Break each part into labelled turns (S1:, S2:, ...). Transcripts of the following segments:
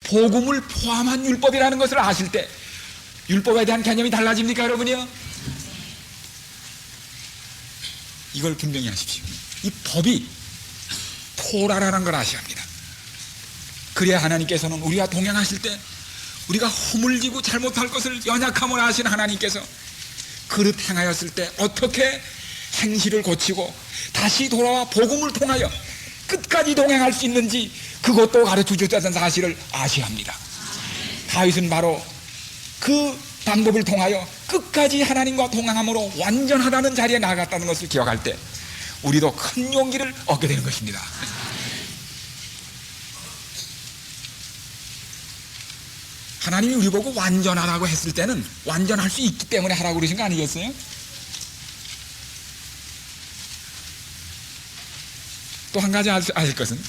S1: 복음을 포함한 율법이라는 것을 아실 때 율법에 대한 개념이 달라집니까, 여러분이요? 이걸 분명히 하십시오. 이 법이 토라라는 걸 아셔야 합니다. 그래야 하나님께서는 우리와 동행하실 때 우리가 허물지고 잘못할 것을 연약함을 아신 하나님께서 그릇 행하였을 때 어떻게 행실을 고치고 다시 돌아와 복음을 통하여 끝까지 동행할 수 있는지 그것도 가르쳐 주셨다는 사실을 아셔야 합니다. 다윗은 바로 그 방법을 통하여 끝까지 하나님과 동행함으로 완전하다는 자리에 나아갔다는 것을 기억할 때 우리도 큰 용기를 얻게 되는 것입니다. 하나님이 우리 보고 완전하다고 했을 때는 완전할 수 있기 때문에 하라고 그러신 거 아니겠어요? 또 한 가지 아실 것은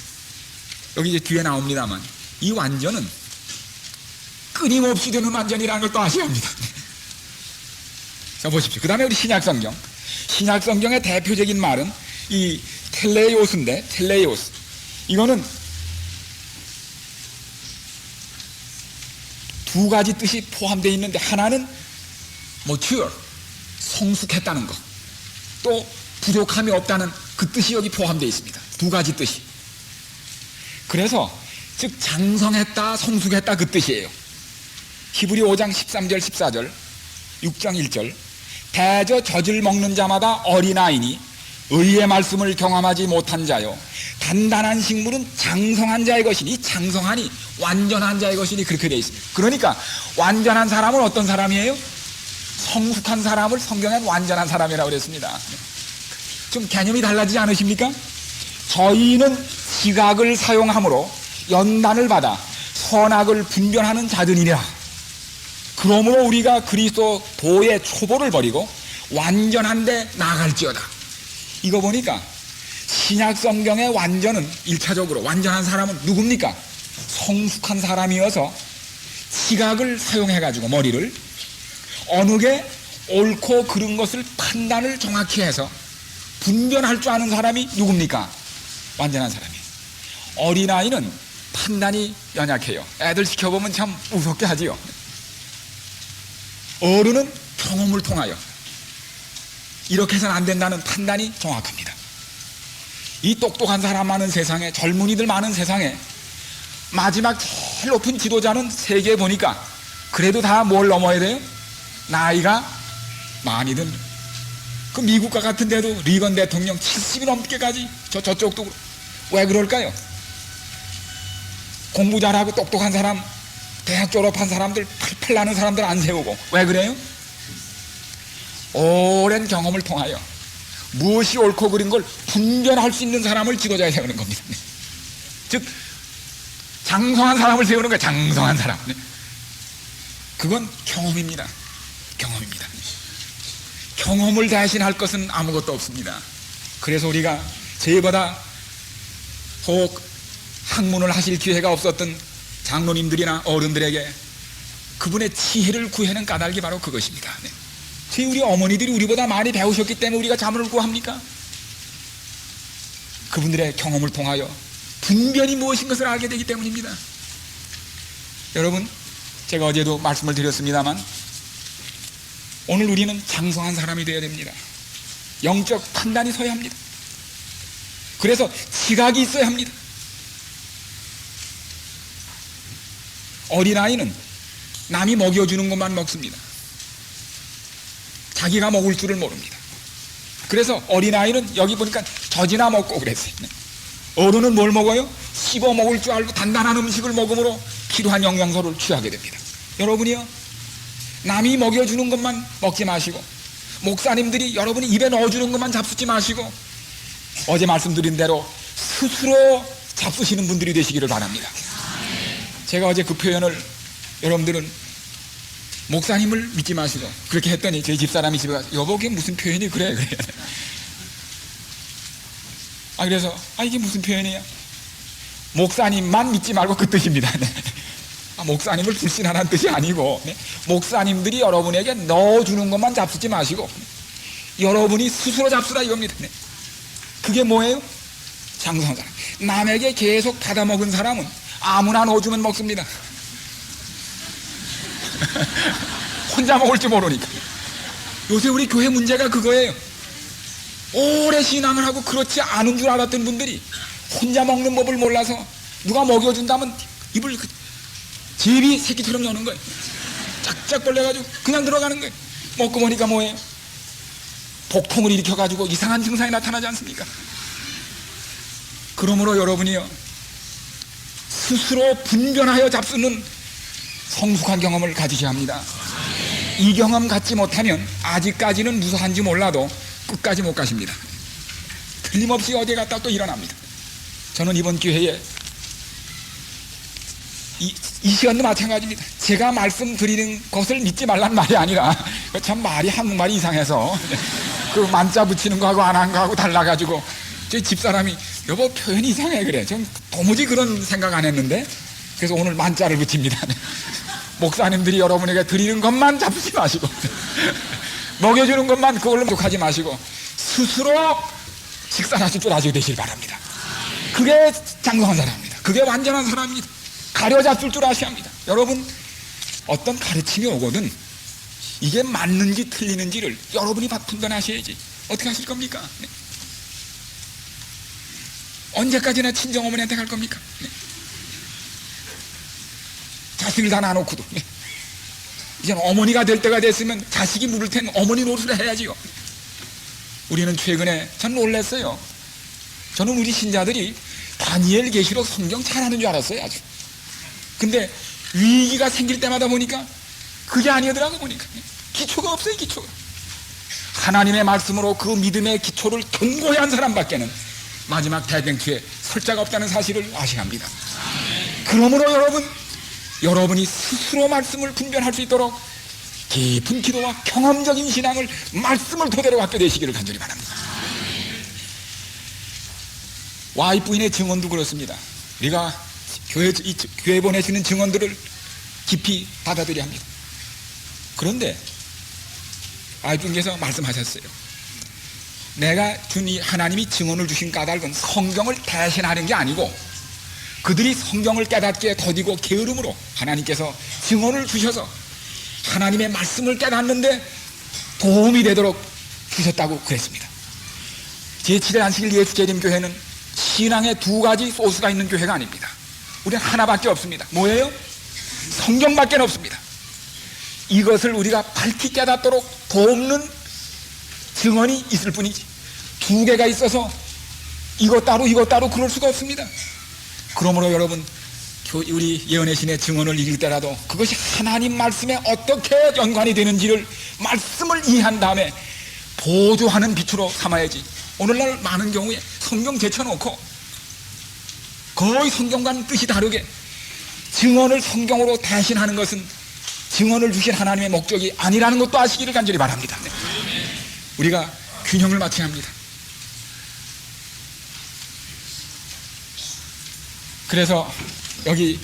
S1: 여기 이제 뒤에 나옵니다만 이 완전은 끊임없이 되는 완전이라는 걸 또 아셔야 합니다. 자, 보십시오. 그 다음에 우리 신약성경. 신약성경의 대표적인 말은 이 텔레이오스인데, 텔레이오스. 이거는 두 가지 뜻이 포함되어 있는데, 하나는 mature, 성숙했다는 것. 또 부족함이 없다는 그 뜻이 여기 포함되어 있습니다. 두 가지 뜻이. 그래서 즉 장성했다, 성숙했다 그 뜻이에요. 히브리 5장 13절 14절 6장 1절 대저 젖을 먹는 자마다 어린아이니 의의 말씀을 경험하지 못한 자요 단단한 식물은 장성한 자의 것이니 장성하니 완전한 자의 것이니 그렇게 되어 있습니다. 그러니까 완전한 사람은 어떤 사람이에요? 성숙한 사람을 성경엔 완전한 사람이라고 그랬습니다. 좀 개념이 달라지지 않으십니까? 저희는 시각을 사용함으로 연단을 받아 선악을 분별하는 자들이라. 그러므로 우리가 그리스도 도의 초보를 버리고 완전한 데 나아갈지어다. 이거 보니까 신약 성경의 완전은 1차적으로 완전한 사람은 누굽니까? 성숙한 사람이어서 시각을 사용해가지고 머리를 어느 게 옳고 그른 것을 판단을 정확히 해서 분별할 줄 아는 사람이 누굽니까? 완전한 사람이에요. 어린아이는 판단이 연약해요. 애들 시켜보면 참 무섭게 하지요. 어른은 경험을 통하여 이렇게 해서는 안 된다는 판단이 정확합니다. 이 똑똑한 사람 많은 세상에, 젊은이들 많은 세상에 마지막 제일 높은 지도자는 세계에 보니까 그래도 다 뭘 넘어야 돼요? 나이가 많이든 그 미국과 같은 데도 리건 대통령 70이 넘게까지 저쪽도 왜 그럴까요? 공부 잘하고 똑똑한 사람, 대학 졸업한 사람들, 팔팔 나는 사람들 안 세우고 왜 그래요? 오랜 경험을 통하여 무엇이 옳고 그른 걸 분별할 수 있는 사람을 지도자에 세우는 겁니다. 즉 장성한 사람을 세우는 거예요. 장성한 사람. 그건 경험입니다. 경험입니다. 경험을 대신할 것은 아무것도 없습니다. 그래서 우리가 저희보다 혹 학문을 하실 기회가 없었던 장로님들이나 어른들에게 그분의 지혜를 구하는 까닭이 바로 그것입니다. 네. 우리 어머니들이 우리보다 많이 배우셨기 때문에 우리가 자문을 구합니까? 그분들의 경험을 통하여 분별이 무엇인 것을 알게 되기 때문입니다. 여러분, 제가 어제도 말씀을 드렸습니다만 오늘 우리는 장성한 사람이 되어야 됩니다. 영적 판단이 서야 합니다. 그래서 지각이 있어야 합니다. 어린아이는 남이 먹여주는 것만 먹습니다. 자기가 먹을 줄을 모릅니다. 그래서 어린아이는 여기 보니까 젖이나 먹고 그랬어요. 어른은 뭘 먹어요? 씹어 먹을 줄 알고 단단한 음식을 먹음으로 필요한 영양소를 취하게 됩니다. 여러분이요, 남이 먹여주는 것만 먹지 마시고 목사님들이 여러분이 입에 넣어주는 것만 잡수지 마시고 어제 말씀드린 대로 스스로 잡수시는 분들이 되시기를 바랍니다. 제가 어제 그 표현을 여러분들은 목사님을 믿지 마시고 그렇게 했더니 저희 집사람이 집에 가서 여보 그게 무슨 표현이 그래. 그래서 이게 무슨 표현이야? 목사님만 믿지 말고 그 뜻입니다. 목사님을 불신하라는 뜻이 아니고 목사님들이 여러분에게 넣어주는 것만 잡수지 마시고 여러분이 스스로 잡수라 이겁니다. 그게 뭐예요? 장성한 사람. 남에게 계속 받아먹은 사람은 아무나 넣어주면 먹습니다. 혼자 먹을 줄 모르니까. 요새 우리 교회 문제가 그거예요. 오래 신앙을 하고 그렇지 않은 줄 알았던 분들이 혼자 먹는 법을 몰라서 누가 먹여준다면 입을 제비 새끼처럼 여는 거예요. 짝짝 벌려가지고 그냥 들어가는 거예요. 먹고 보니까 뭐예요? 복통을 일으켜가지고 이상한 증상이 나타나지 않습니까? 그러므로 여러분이요, 스스로 분별하여 잡수는 성숙한 경험을 가지셔야 합니다. 이 경험 갖지 못하면 아직까지는 무사한지 몰라도 끝까지 못 가십니다. 틀림없이 어디에 갔다 또 일어납니다. 저는 이번 기회에 이 시간도 마찬가지입니다. 제가 말씀드리는 것을 믿지 말란 말이 아니라, 참 말이 한국말이 이상해서 그 만자 붙이는 거하고 안 한 거하고 달라가지고 저희 집사람이 여보 표현이 이상해 그래. 전 도무지 그런 생각 안 했는데, 그래서 오늘 만자를 붙입니다. 목사님들이 여러분에게 드리는 것만 잡지 마시고 먹여주는 것만 그걸로 만족하지 마시고 스스로 식사하실 줄 아시게 되시길 바랍니다. 그게 장성한 사람입니다. 그게 완전한 사람입니다. 가려잡을 줄 아셔야 합니다. 여러분, 어떤 가르침이 오거든 이게 맞는지 틀리는지를 여러분이 판단하셔야지. 어떻게 하실 겁니까? 네. 언제까지나 친정어머니한테 갈 겁니까? 네. 자식을 다 놔놓고도. 네. 이제는 어머니가 될 때가 됐으면 자식이 물을 텐 어머니 노릇을 해야지요. 우리는 최근에 전 놀랐어요. 저는 우리 신자들이 다니엘 계시록 성경 잘하는 줄 알았어요. 아주. 근데 위기가 생길 때마다 보니까 그게 아니더라고. 보니까 기초가 없어요. 기초가. 하나님의 말씀으로 그 믿음의 기초를 견고히 한 사람밖에는 마지막 대쟁투에 설 자가 없다는 사실을 아셔야 합니다. 그러므로 여러분이 스스로 말씀을 분별할 수 있도록 깊은 기도와 경험적인 신앙을 말씀을 토대로 갖게 되시기를 간절히 바랍니다. 와이프인의 증언도 그렇습니다. 우리가 교회 보내시는 증언들을 깊이 받아들여야 합니다. 그런데 와이프께서 말씀하셨어요. 내가 준 이 하나님이 증언을 주신 까닭은 성경을 대신하는 게 아니고 그들이 성경을 깨닫기에 더디고 게으름으로 하나님께서 증언을 주셔서 하나님의 말씀을 깨닫는데 도움이 되도록 주셨다고 그랬습니다. 제7회 안식일 예수재림교회는 신앙의 두 가지 소스가 있는 교회가 아닙니다. 우리는 하나밖에 없습니다. 뭐예요? 성경밖에 없습니다. 이것을 우리가 밝히 깨닫도록 돕는 증언이 있을 뿐이지 두 개가 있어서 이것 따로 그럴 수가 없습니다. 그러므로 여러분, 우리 예언의 신의 증언을 읽을 때라도 그것이 하나님 말씀에 어떻게 연관이 되는지를 말씀을 이해한 다음에 보조하는 빛으로 삼아야지. 오늘날 많은 경우에 성경 제쳐놓고 거의 성경과는 뜻이 다르게 증언을 성경으로 대신하는 것은 증언을 주신 하나님의 목적이 아니라는 것도 아시기를 간절히 바랍니다. 네. 우리가 균형을 맞춰야 합니다. 그래서 여기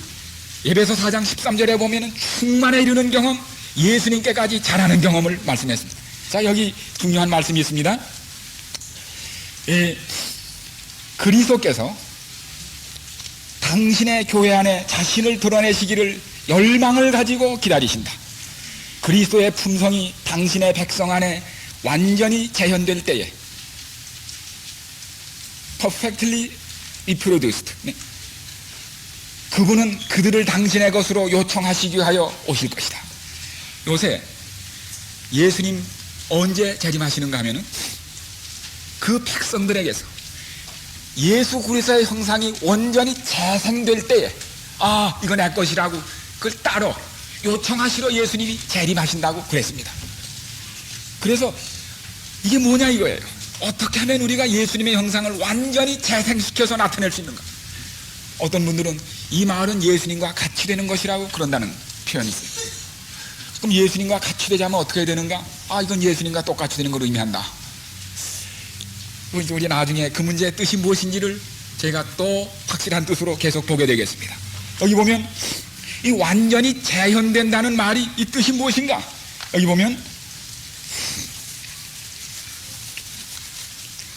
S1: 에베소 4장 13절에 보면은 충만에 이르는 경험, 예수님께까지 자라는 경험을 말씀했습니다. 자, 여기 중요한 말씀이 있습니다. 그리스도께서 당신의 교회 안에 자신을 드러내시기를 열망을 가지고 기다리신다. 그리스도의 품성이 당신의 백성 안에 완전히 재현될 때에 perfectly reproduced. 네. 그분은 그들을 당신의 것으로 요청하시기 위하여 오실 것이다. 요새 예수님 언제 재림하시는가 하면은 그 백성들에게서 예수 그리스도의 형상이 완전히 재생될 때에 이거 내 것이라고 그걸 따로 요청하시러 예수님이 재림하신다고 그랬습니다. 그래서 이게 뭐냐 이거예요. 어떻게 하면 우리가 예수님의 형상을 완전히 재생시켜서 나타낼 수 있는가? 어떤 분들은 이 마을은 예수님과 같이 되는 것이라고 그런다는 표현이 있어요. 그럼 예수님과 같이 되자면 어떻게 되는가? 이건 예수님과 똑같이 되는 걸 의미한다. 우리 나중에 그 문제의 뜻이 무엇인지를 제가 또 확실한 뜻으로 계속 보게 되겠습니다. 여기 보면 이 완전히 재현된다는 말이 이 뜻이 무엇인가? 여기 보면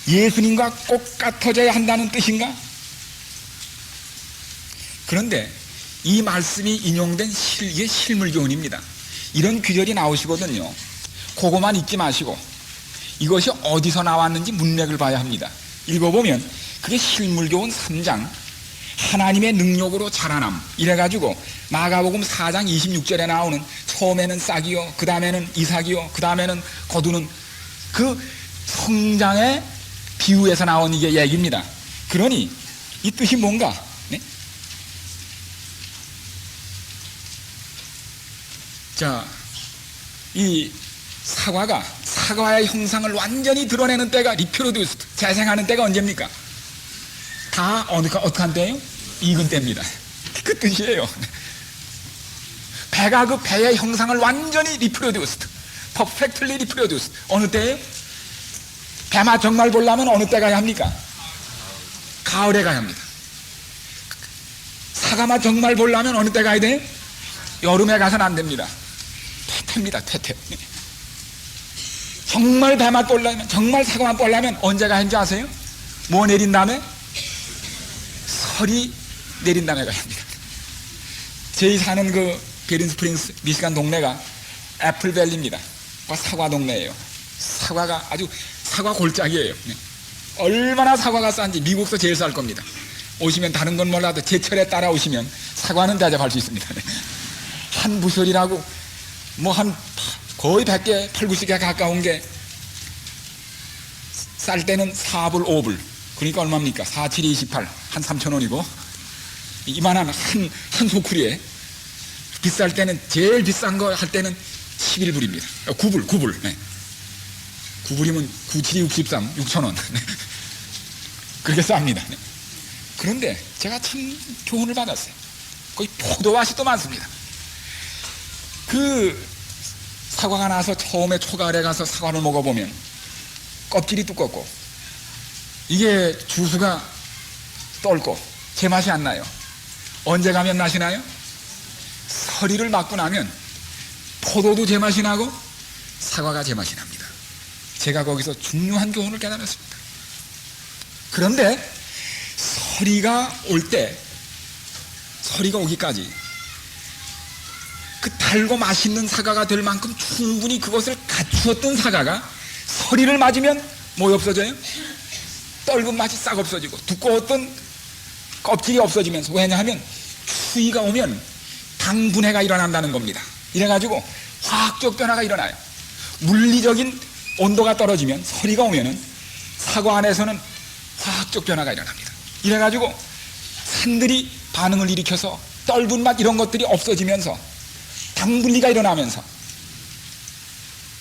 S1: 예수님과 똑같아져야 한다는 뜻인가? 그런데 이 말씀이 인용된 이게 실물교훈입니다. 이런 규절이 나오시거든요. 그거만 읽지 마시고 이것이 어디서 나왔는지 문맥을 봐야 합니다. 읽어보면 그게 실물교훈 3장 하나님의 능력으로 자라남 이래가지고 마가복음 4장 26절에 나오는 처음에는 싹이요 그 다음에는 이삭이요 그 다음에는 거두는 그 성장의 비유에서 나온 이게 얘기입니다. 그러니 이 뜻이 뭔가? 네? 자, 이 사과의 형상을 완전히 드러내는 때가 리퓨로듀스 재생하는 때가 언제입니까? 다 어떻게 한 때예요? 익은 때입니다. 그 뜻이에요. 배가 그 배의 형상을 완전히 리퓨로듀스 퍼펙트리 리퓨로듀스 어느 때예요? 배맛 정말 보려면 어느 때 가야 합니까? 가을에 가야 합니다. 사과맛 정말 보려면 어느 때 가야 돼요? 여름에 가서는 안 됩니다. 퇴퇴입니다. 퇴퇴. 정말 배맛 보려면 정말 사과맛 보려면 언제 가야 하는지 아세요? 뭐 내린 다음에? 설이 내린 다음에 가야 합니다. 저희 사는 그 베린스프링스 미시간 동네가 애플밸리입니다. 사과 동네예요. 사과가 아주 사과 골짜기예요. 얼마나 사과가 싼지 미국에서 제일 쌀 겁니다. 오시면 다른 건 몰라도 제철에 따라오시면 사과는 대접할 수 있습니다. 한 부설이라고 뭐 한 거의 100개, 8, 90개 가까운 게 쌀 때는 4불, 5불 그러니까 얼마입니까? 4, 7, 28 한 3,000원이고 이만한 한 소쿠리에 비쌀 때는 제일 비싼 거 할 때는 11불입니다. 9불 네. 9불이면 9, 7, 63 6,000원 그렇게 쌉니다. 네. 그런데 제가 참 교훈을 받았어요. 거기 포도밭이 또 많습니다. 그 사과가 나서 처음에 초가을에 가서 사과를 먹어보면 껍질이 두껍고 이게 주스가 떫고 제맛이 안 나요. 언제 가면 맛이 나요? 서리를 맞고 나면 포도도 제맛이 나고 사과가 제맛이 납니다. 제가 거기서 중요한 교훈을 깨달았습니다. 그런데 서리가 오기까지 그 달고 맛있는 사과가 될 만큼 충분히 그것을 갖추었던 사과가 서리를 맞으면 뭐가 없어져요? 떫은 맛이 싹 없어지고 두꺼웠던 껍질이 없어지면서 왜냐하면 추위가 오면 당분해가 일어난다는 겁니다. 이래가지고 화학적 변화가 일어나요. 물리적인 온도가 떨어지면 서리가 오면은 사과 안에서는 화학적 변화가 일어납니다. 이래가지고 산들이 반응을 일으켜서 떫은 맛 이런 것들이 없어지면서 당분리가 일어나면서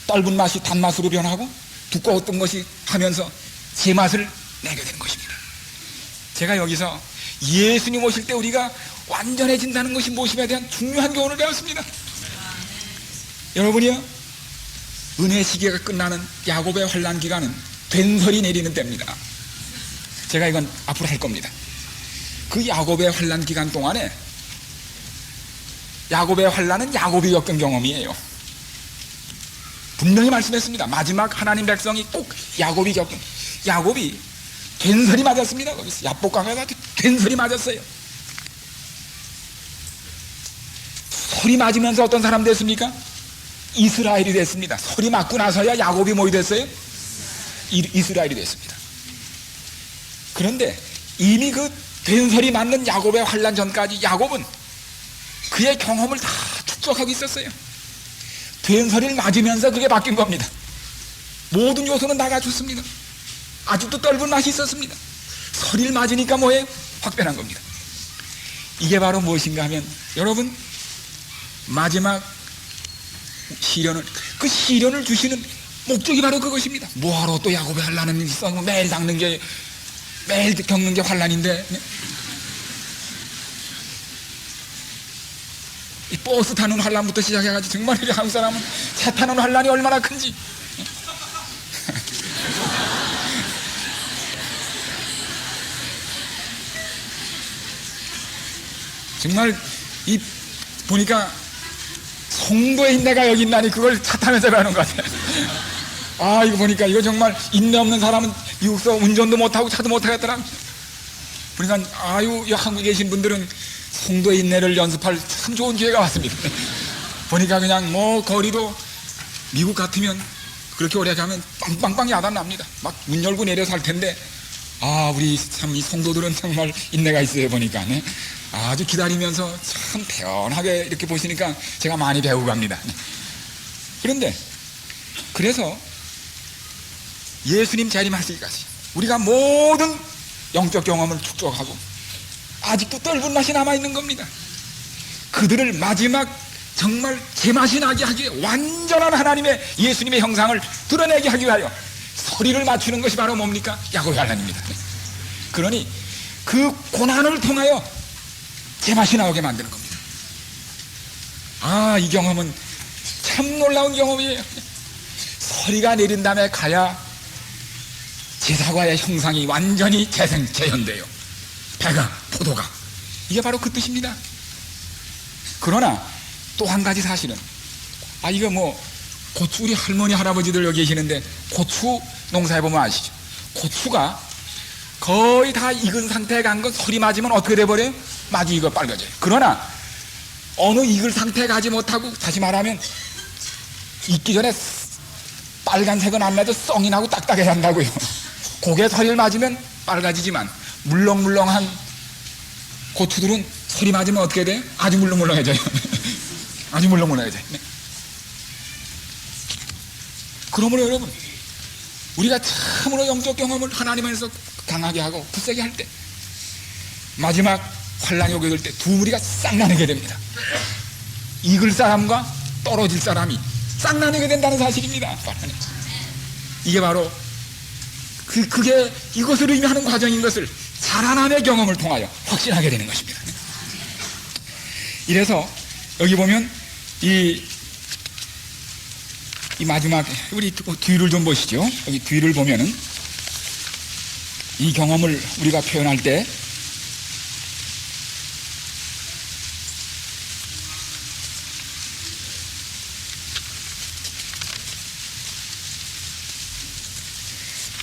S1: 떫은 맛이 단맛으로 변하고 두꺼웠던 것이 하면서 제맛을 내게 되는 것입니다. 제가 여기서 예수님 오실 때 우리가 완전해진다는 것이 무엇임에 대한 중요한 교훈을 배웠습니다. 여러분이요, 은혜 시기가 끝나는 야곱의 환난 기간은 된설이 내리는 때입니다. 제가 이건 앞으로 할 겁니다. 그 야곱의 환난 기간 동안에 야곱의 환난은 야곱이 겪은 경험이에요. 분명히 말씀했습니다. 마지막 하나님 백성이 꼭 야곱이 된설이 맞았습니다. 거기서 야복강에서 된설이 맞았어요. 설이 맞으면서 어떤 사람 됐습니까? 이스라엘이 됐습니다. 설이 맞고 나서야 야곱이 뭐이 됐어요? 이스라엘이 됐습니다. 그런데 이미 그 된설이 맞는 야곱의 환난 전까지 야곱은 그의 경험을 다 축적하고 있었어요. 된설을 맞으면서 그게 바뀐 겁니다. 모든 요소는 다 갖췄습니다. 아직도 떫은 맛이 있었습니다. 설을 맞으니까 뭐예요? 확 변한 겁니다. 이게 바로 무엇인가 하면 여러분 마지막 시련을 그 시련을 주시는 목적이 바로 그것입니다. 뭐하러 또 야곱의 환난은 있어? 매일 겪는 게 환난인데 이 버스 타는 환난부터 시작해가지고 정말 우리 한국 사람은 차 타는 환난이 얼마나 큰지 정말 이 보니까 성도의 인내가 여기 있나니 그걸 차 타면서 배우는 것 같아요. 아 이거 보니까 이거 정말 인내 없는 사람은 미국서 운전도 못하고 차도 못하겠더라. 그러니까 아유 한국에 계신 분들은 성도의 인내를 연습할 참 좋은 기회가 왔습니다. 보니까 그냥 뭐 거리도 미국 같으면 그렇게 오래 가면 빵빵빵 야단 납니다. 막 문 열고 내려서 할 텐데, 우리 참 이 성도들은 정말 인내가 있어요. 보니까 네. 아주 기다리면서 참 편하게 이렇게 보시니까 제가 많이 배우고 갑니다. 네. 그런데 그래서 예수님 재림하시기까지 우리가 모든 영적 경험을 축적하고 아직도 떫은 맛이 남아있는 겁니다. 그들을 마지막 정말 제맛이 나게 하기 위해 완전한 하나님의 예수님의 형상을 드러내게 하기 위하여 서리를 맞추는 것이 바로 뭡니까? 야곱의 환난입니다. 그러니 그 고난을 통하여 제맛이 나오게 만드는 겁니다. 이 경험은 참 놀라운 경험이에요. 서리가 내린 다음에 가야 제사과의 형상이 완전히 재현돼요. 배가, 포도가. 이게 바로 그 뜻입니다. 그러나 또 한 가지 사실은, 이거 뭐 고추, 우리 할머니 할아버지들 여기 계시는데 고추 농사해보면 아시죠? 고추가 거의 다 익은 상태에 간 건 서리 맞으면 어떻게 돼버려요? 마주 익어 빨개져요. 그러나 어느 익을 상태에 가지 못하고, 다시 말하면 익기 전에 빨간색은 안 나도 썽이 나고 딱딱해야 한다고요. 고개 서리를 맞으면 빨가지지만 물렁물렁한 고추들은 서리 맞으면 어떻게 돼요? 아주 물렁물렁해져요. 아주 물렁물렁해져요. 네. 그러므로 여러분, 우리가 참으로 영적 경험을 하나님 안에서 강하게 하고 굳세게 할 때, 마지막 환난이 오게 될 때 두 무리가 싹 나뉘게 됩니다. 익을 사람과 떨어질 사람이 싹 나뉘게 된다는 사실입니다. 이게 바로 그게 이것을 의미하는 과정인 것을 자라남의 경험을 통하여 확신하게 되는 것입니다. 이래서 여기 보면 이 마지막, 우리 뒤를 좀 보시죠. 여기 뒤를 보면은 이 경험을 우리가 표현할 때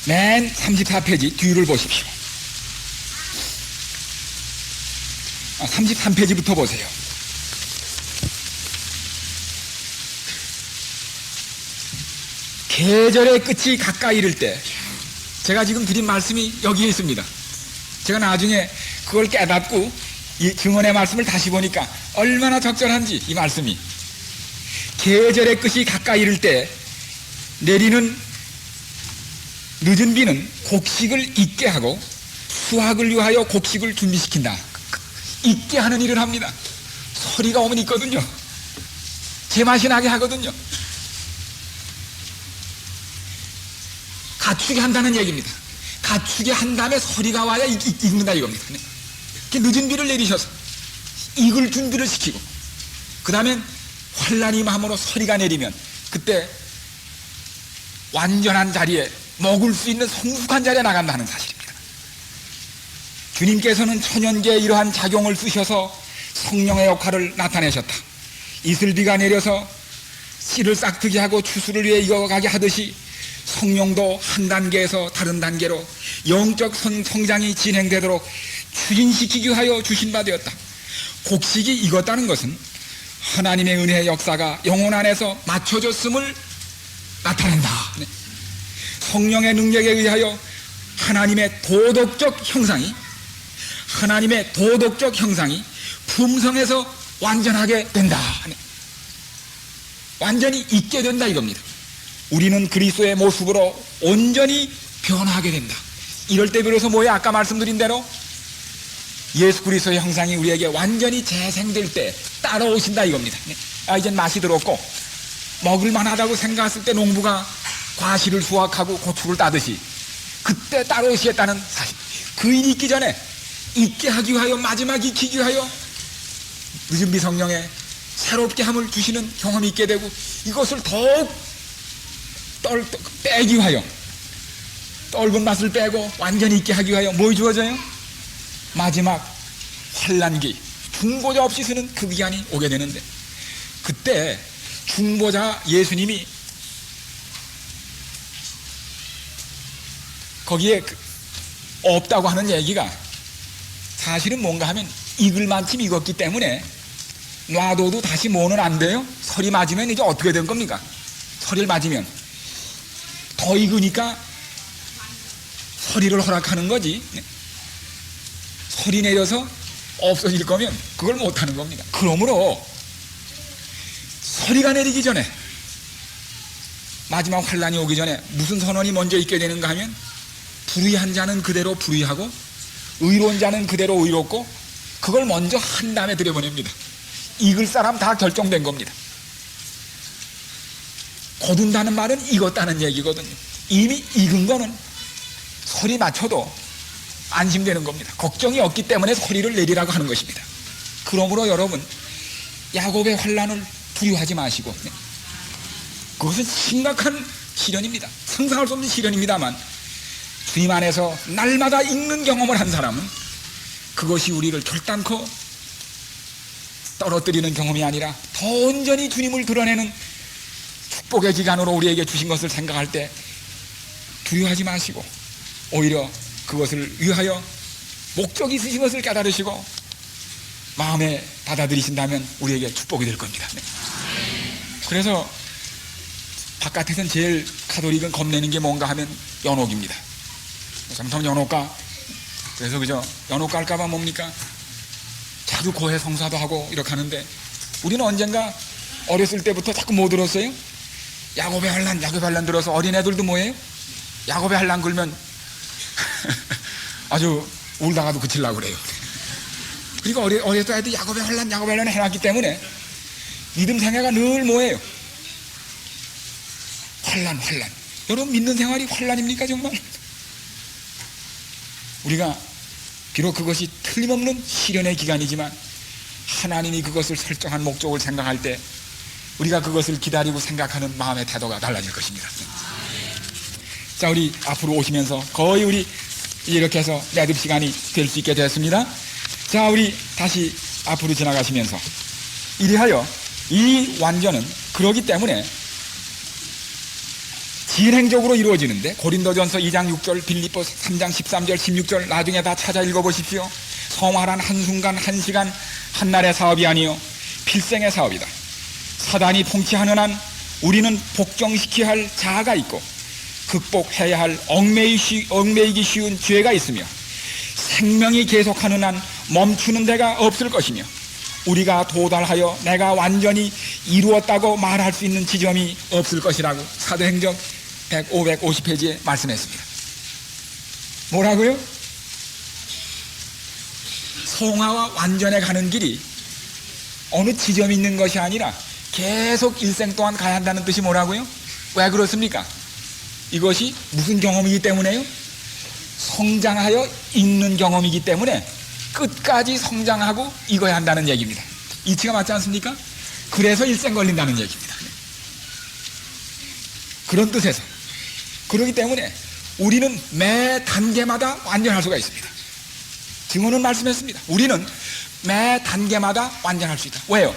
S1: 맨 34페이지 뒤를 보십시오. 33페이지부터 보세요. 계절의 끝이 가까이 이를 때, 제가 지금 드린 말씀이 여기에 있습니다. 제가 나중에 그걸 깨닫고 이 증언의 말씀을 다시 보니까 얼마나 적절한지, 이 말씀이 계절의 끝이 가까이 이를 때 내리는 늦은 비는 곡식을 익게 하고 수확을 위하여 곡식을 준비시킨다. 익게 하는 일을 합니다. 서리가 오면 있거든요. 제맛이 나게 하거든요. 갖추게 한다는 얘기입니다. 갖추게 한 다음에 서리가 와야 익는다 이겁니다. 늦은 비를 내리셔서 익을 준비를 시키고, 그 다음에 환난이 마음으로 서리가 내리면 그때 완전한 자리에 먹을 수 있는 성숙한 자리에 나간다는 사실입니다. 주님께서는 천연계에 이러한 작용을 쓰셔서 성령의 역할을 나타내셨다. 이슬비가 내려서 씨를 싹트게 하고 추수를 위해 이어가게 하듯이 성령도 한 단계에서 다른 단계로 영적 성장이 진행되도록 추진시키기 위하여 주신 바 되었다. 곡식이 익었다는 것은 하나님의 은혜의 역사가 영혼 안에서 맞춰졌음을 나타낸다. 성령의 능력에 의하여 하나님의 도덕적 형상이 품성에서 완전하게 된다. 완전히 있게 된다 이겁니다. 우리는 그리스도의 모습으로 온전히 변화하게 된다. 이럴 때 비로소 뭐야? 아까 말씀드린 대로 예수 그리스도의 형상이 우리에게 완전히 재생될 때 따라오신다 이겁니다. 이젠 맛이 들었고 먹을 만하다고 생각했을 때 농부가 과실을 수확하고 고추를 따듯이 그때 따라오시겠다는 사실. 그 일이 있기 전에 있게 하기 위하여, 마지막 익히기 위하여 늦은 비 성령에 새롭게 함을 주시는 경험이 있게 되고, 이것을 더욱 빼기 위하여, 떫은 맛을 빼고 완전히 있게 하기 위하여 뭐 주어져요? 마지막 환난기, 중보자 없이 쓰는 그 기한이 오게 되는데, 그때 중보자 예수님이 거기에 없다고 하는 얘기가 사실은 뭔가 하면 익을 만큼 익었기 때문에 놔둬도 다시 모으는 안 돼요? 설이 맞으면 이제 어떻게 된 겁니까? 설을 맞으면 더 익으니까 서리를 허락하는 거지. 설이 내려서 없어질 거면 그걸 못하는 겁니다. 그러므로 서리가 내리기 전에, 마지막 환란이 오기 전에 무슨 선언이 먼저 있게 되는가 하면, 불의한 자는 그대로 불의하고 의로운 자는 그대로 의롭고, 그걸 먼저 한 다음에 들여보냅니다. 익을 사람 다 결정된 겁니다. 거둔다는 말은 익었다는 얘기거든요. 이미 익은 거는 설이 맞춰도 안심되는 겁니다. 걱정이 없기 때문에 설이를 내리라고 하는 것입니다. 그러므로 여러분, 야곱의 환란을 두려워하지 마시고, 그것은 심각한 시련입니다. 상상할 수 없는 시련입니다만, 주님 안에서 날마다 읽는 경험을 한 사람은 그것이 우리를 결단코 떨어뜨리는 경험이 아니라 더 온전히 주님을 드러내는 축복의 기간으로 우리에게 주신 것을 생각할 때 두려워하지 마시고, 오히려 그것을 위하여 목적이 있으신 것을 깨달으시고 마음에 받아들이신다면 우리에게 축복이 될 겁니다. 그래서 바깥에서는 제일 가톨릭은 겁내는 게 뭔가 하면 연옥입니다. 잘못하면 연옥가, 그래서 그저 연옥가 할까봐 뭡니까? 자주 고해 성사도 하고 이렇게 하는데, 우리는 언젠가 어렸을 때부터 자꾸 뭐 들었어요? 야곱의 환란 들어서 어린애들도 뭐예요? 야곱의 환란 걸면 아주 울다가도 그치려고 그래요. 그리고 어렸을 때도 야곱의 환란 해놨기 때문에 믿음 생애가 늘 뭐예요? 환란. 여러분, 믿는 생활이 환란입니까 정말? 우리가 비록 그것이 틀림없는 시련의 기간이지만 하나님이 그것을 설정한 목적을 생각할 때 우리가 그것을 기다리고 생각하는 마음의 태도가 달라질 것입니다. 자, 우리 앞으로 오시면서 거의 우리 이렇게 해서 매듭 시간이 될 수 있게 됐습니다. 자, 우리 다시 앞으로 지나가시면서, 이리하여 이 완전은 그러기 때문에 진행적으로 이루어지는데, 고린도전서 2장 6절, 빌립보 3장 13절 16절 나중에 다 찾아 읽어보십시오. 성화란 한순간 한시간 한날의 사업이 아니요 필생의 사업이다. 사단이 통치하는 한 우리는 복종시켜야 할 자아가 있고 극복해야 할 얽매이기 쉬운 죄가 있으며 생명이 계속하는 한 멈추는 데가 없을 것이며 우리가 도달하여 내가 완전히 이루었다고 말할 수 있는 지점이 없을 것이라고 사도행전 550페이지에 말씀했습니다. 뭐라고요? 성화와 완전에 가는 길이 어느 지점이 있는 것이 아니라 계속 일생 동안 가야 한다는 뜻이 뭐라고요? 왜 그렇습니까? 이것이 무슨 경험이기 때문에요? 성장하여 있는 경험이기 때문에 끝까지 성장하고 익어야 한다는 얘기입니다. 이치가 맞지 않습니까? 그래서 일생 걸린다는 얘기입니다. 그런 뜻에서, 그렇기 때문에 우리는 매 단계마다 완전할 수가 있습니다. 증언은 말씀했습니다. 우리는 매 단계마다 완전할 수 있다. 왜요?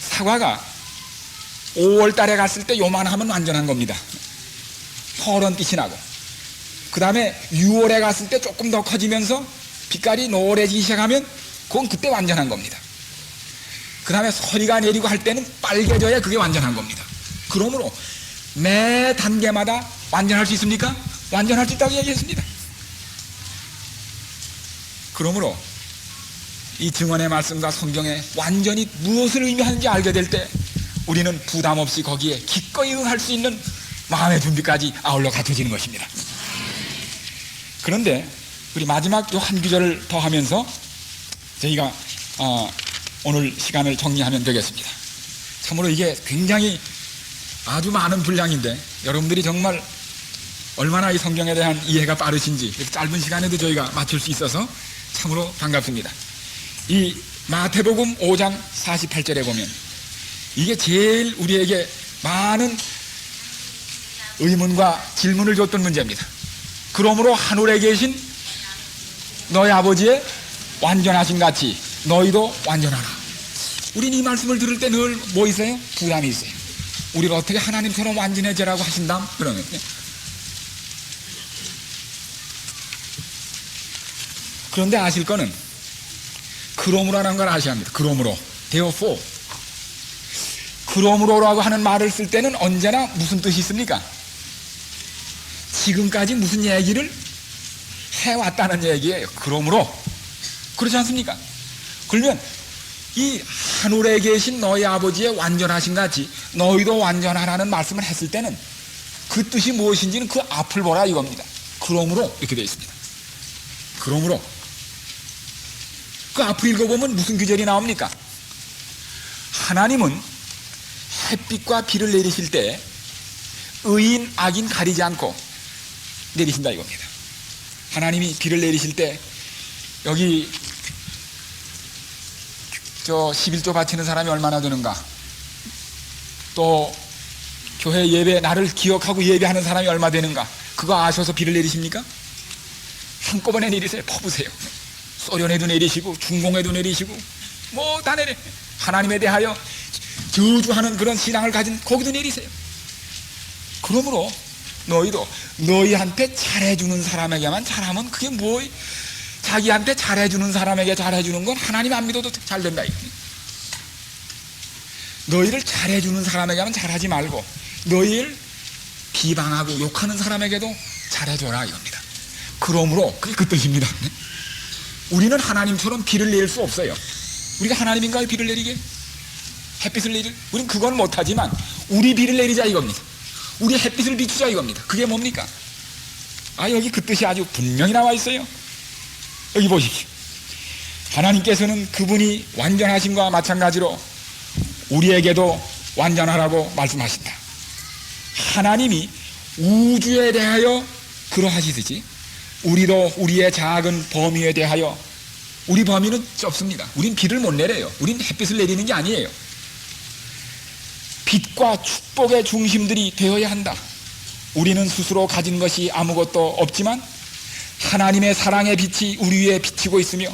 S1: 사과가 5월 달에 갔을 때 요만하면 완전한 겁니다. 퍼런 빛이 나고, 그 다음에 6월에 갔을 때 조금 더 커지면서 빛깔이 노래지기 시작하면 그건 그때 완전한 겁니다. 그 다음에 서리가 내리고 할 때는 빨개져야 그게 완전한 겁니다. 그러므로 매 단계마다 완전할 수 있습니까? 완전할 수 있다고 얘기했습니다. 그러므로 이 증언의 말씀과 성경에 완전히 무엇을 의미하는지 알게 될 때 우리는 부담 없이 거기에 기꺼이 응할 수 있는 마음의 준비까지 아울러 갖춰지는 것입니다. 그런데 우리 마지막 요 한 구절을 더 하면서 저희가 오늘 시간을 정리하면 되겠습니다. 참으로 이게 굉장히 아주 많은 분량인데 여러분들이 정말 얼마나 이 성경에 대한 이해가 빠르신지 이렇게 짧은 시간에도 저희가 맞출 수 있어서 참으로 반갑습니다. 이 마태복음 5장 48절에 보면 이게 제일 우리에게 많은 의문과 질문을 줬던 문제입니다. 그러므로 하늘에 계신 너희 아버지의 완전하신 같이 너희도 완전하라. 우리는 이 말씀을 들을 때 늘 뭐 있어요? 부담이 있어요. 우리가 어떻게 하나님처럼 완전해지라고 하신담? 그러면 그런데 아실 거는 그러므로라는 걸 아셔야 합니다. 그러므로. therefore. 그러므로라고 하는 말을 쓸 때는 언제나 무슨 뜻이 있습니까? 지금까지 무슨 얘기를 해왔다는 얘기예요. 그러므로. 그렇지 않습니까? 그러면 이 하늘에 계신 너희 아버지의 완전하신 같이 너희도 완전하라는 말씀을 했을 때는 그 뜻이 무엇인지는 그 앞을 보라 이겁니다. 그러므로 이렇게 되어 있습니다. 그러므로 그 앞을 읽어보면 무슨 구절이 나옵니까? 하나님은 햇빛과 비를 내리실 때 의인 악인 가리지 않고 내리신다 이겁니다. 하나님이 비를 내리실 때 여기 저 11조 바치는 사람이 얼마나 되는가, 또 교회 예배 나를 기억하고 예배하는 사람이 얼마 되는가, 그거 아셔서 비를 내리십니까? 한꺼번에 내리세요. 퍼부세요. 소련에도 내리시고 중공에도 내리시고 뭐 다 내려. 하나님에 대하여 저주하는 그런 신앙을 가진 거기도 내리세요. 그러므로 너희도 너희한테 잘해주는 사람에게만 잘하면 그게 뭐, 자기한테 잘해주는 사람에게 잘해주는 건 하나님 안 믿어도 잘 된다. 너희를 잘해주는 사람에게만 잘하지 말고 너희를 비방하고 욕하는 사람에게도 잘해줘라 이겁니다. 그러므로 그게 그 뜻입니다. 우리는 하나님처럼 비를 내릴 수 없어요. 우리가 하나님인가요? 비를 내리게? 햇빛을 내릴? 우리는 그건 못하지만 우리 비를 내리자 이겁니다. 우리 햇빛을 비추자 이겁니다. 그게 뭡니까? 여기 그 뜻이 아주 분명히 나와 있어요. 여기 보십시오. 하나님께서는 그분이 완전하심과 마찬가지로 우리에게도 완전하라고 말씀하신다. 하나님이 우주에 대하여 그러하시듯이 우리도 우리의 작은 범위에 대하여, 우리 범위는 좁습니다. 우린 비를 못 내려요. 우린 햇빛을 내리는 게 아니에요. 빛과 축복의 중심들이 되어야 한다. 우리는 스스로 가진 것이 아무것도 없지만 하나님의 사랑의 빛이 우리 위에 비치고 있으며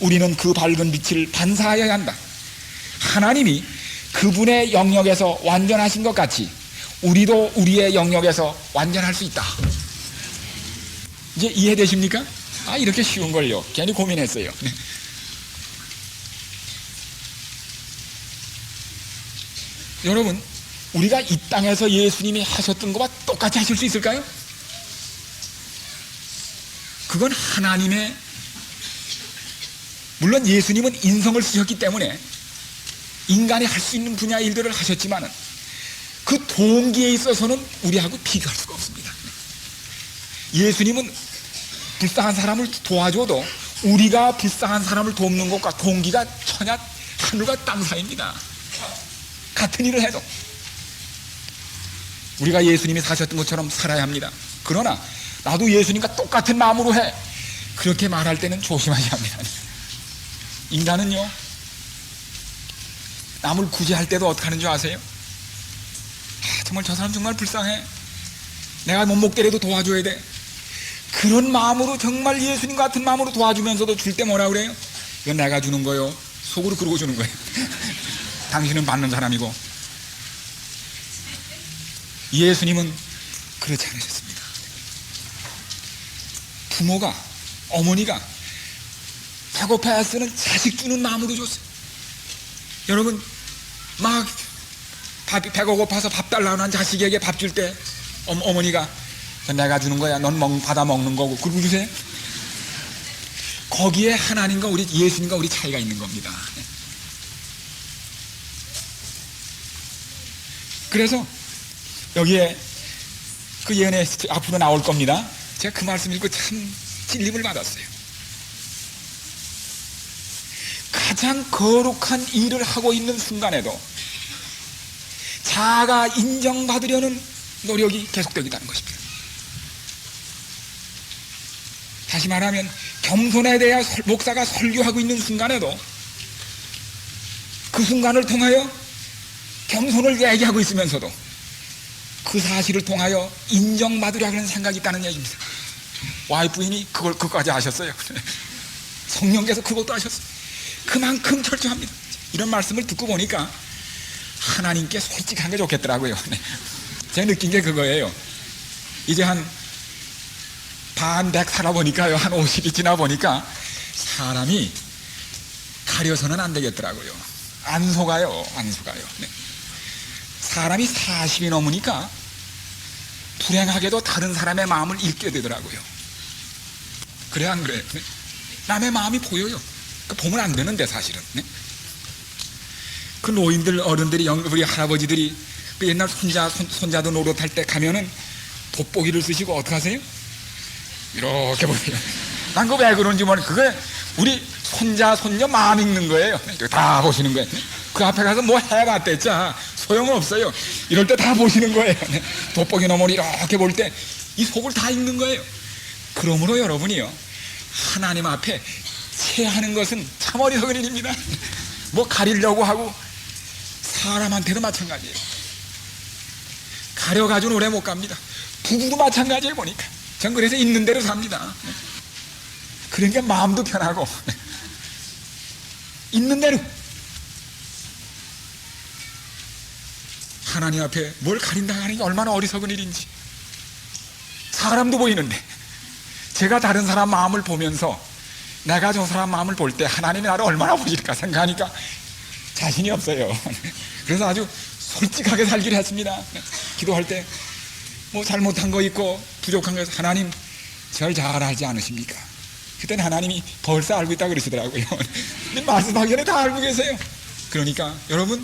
S1: 우리는 그 밝은 빛을 반사하여야 한다. 하나님이 그분의 영역에서 완전하신 것 같이 우리도 우리의 영역에서 완전할 수 있다. 이제 이해되십니까? 이렇게 쉬운 걸요. 괜히 고민했어요. 여러분, 우리가 이 땅에서 예수님이 하셨던 것과 똑같이 하실 수 있을까요? 그건 하나님의, 물론 예수님은 인성을 쓰셨기 때문에 인간이 할 수 있는 분야의 일들을 하셨지만 그 동기에 있어서는 우리하고 비교할 수가 없습니다. 예수님은 불쌍한 사람을 도와줘도 우리가 불쌍한 사람을 돕는 것과 동기가 천야 하늘과 땅 사이입니다. 같은 일을 해도 우리가 예수님이 사셨던 것처럼 살아야 합니다. 그러나 나도 예수님과 똑같은 마음으로 해, 그렇게 말할 때는 조심하셔야 합니다. 인간은요, 남을 구제할 때도 어떻게 하는 줄 아세요? 정말 저 사람 정말 불쌍해, 내가 못목 때려도 도와줘야 돼, 그런 마음으로, 정말 예수님 같은 마음으로 도와주면서도 줄 때 뭐라 그래요? 이건 내가 주는 거요. 속으로 그러고 주는 거예요. 당신은 받는 사람이고. 예수님은 그렇지 않으셨습니다. 부모가, 어머니가 배고파야 쓰는 자식 주는 마음으로 줬어요. 여러분, 막 배가 고파서 밥 달라고 한 자식에게 밥 줄 때 어머니가 내가 주는 거야, 넌 받아 먹는 거고, 그러고 주세요. 거기에 하나님과 우리 예수님과 우리 차이가 있는 겁니다. 그래서 여기에 그 예언의 앞으로 나올 겁니다. 제가 그 말씀 읽고 참 찔림을 받았어요. 가장 거룩한 일을 하고 있는 순간에도 자아가 인정받으려는 노력이 계속되겠다는 것입니다. 다시 말하면 겸손에 대해 목사가 설교하고 있는 순간에도 그 순간을 통하여 겸손을 얘기하고 있으면서도 그 사실을 통하여 인정받으려 하는 생각이 있다는 얘기입니다. 와이프인이 그것까지 아셨어요. 성령께서 그것도 아셨어요. 그만큼 철저합니다. 이런 말씀을 듣고 보니까 하나님께 솔직한 게 좋겠더라고요. 제가 느낀 게 그거예요. 이제 한 반백 살아보니까요, 한 50이 지나 보니까 사람이 가려서는 안 되겠더라고요. 안 속아요. 네. 사람이 40이 넘으니까 불행하게도 다른 사람의 마음을 읽게 되더라고요. 그래 안 그래요? 네? 남의 마음이 보여요. 보면 안 되는데 사실은. 네? 그 노인들 어른들이 우리 할아버지들이 그 옛날 손자도 노릇할 때 가면은 돋보기를 쓰시고 어떻게 하세요? 이렇게 보세요. 난 그거 왜 그런지 모르겠는데 그게 우리 손자 손녀 마음 읽는 거예요. 다 보시는 거예요. 그 앞에 가서 뭐 해봤댔자 소용은 없어요. 이럴 때 다 보시는 거예요. 돋보기 너머를 이렇게 볼 때 이 속을 다 읽는 거예요. 그러므로 여러분이요, 하나님 앞에 체하는 것은 참 어리석은 일입니다. 뭐 가리려고 하고 사람한테도 마찬가지예요. 가려가지고 오래 못 갑니다. 부부도 마찬가지예요. 보니까 전 그래서 있는 대로 삽니다. 그러니까 마음도 편하고 있는 대로 하나님 앞에 뭘 가린다 하는 게 얼마나 어리석은 일인지. 사람도 보이는데 제가 다른 사람 마음을 보면서 내가 저 사람 마음을 볼 때 하나님이 나를 얼마나 보실까 생각하니까 자신이 없어요. 그래서 아주 솔직하게 살기로 했습니다. 기도할 때 뭐 잘못한 거 있고 부족한 거 있어 하나님 절 잘 알지 않으십니까? 그때는 하나님이 벌써 알고 있다고 그러시더라고요. 근데 말씀하기 전에 다 알고 계세요. 그러니까 여러분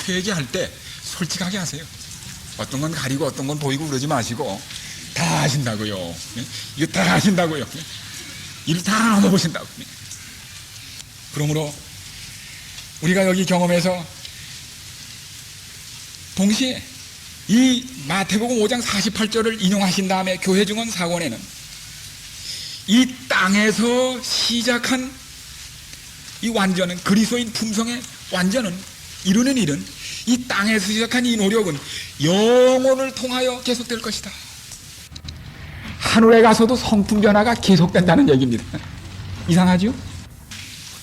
S1: 회개할 때 솔직하게 하세요. 어떤 건 가리고 어떤 건 보이고 그러지 마시고 다 하신다고요. 이거 다 하신다고요. 일 다 넘어보신다고. 그러므로 우리가 여기 경험해서 동시에 이 마태복음 5장 48절을 인용하신 다음에 교회 증언 사권에는 이 땅에서 시작한 이 완전은 그리스도인 품성의 완전은 이루는 일은 이 땅에서 시작한 이 노력은 영혼을 통하여 계속될 것이다. 하늘에 가서도 성품 변화가 계속된다는 얘기입니다. 이상하죠?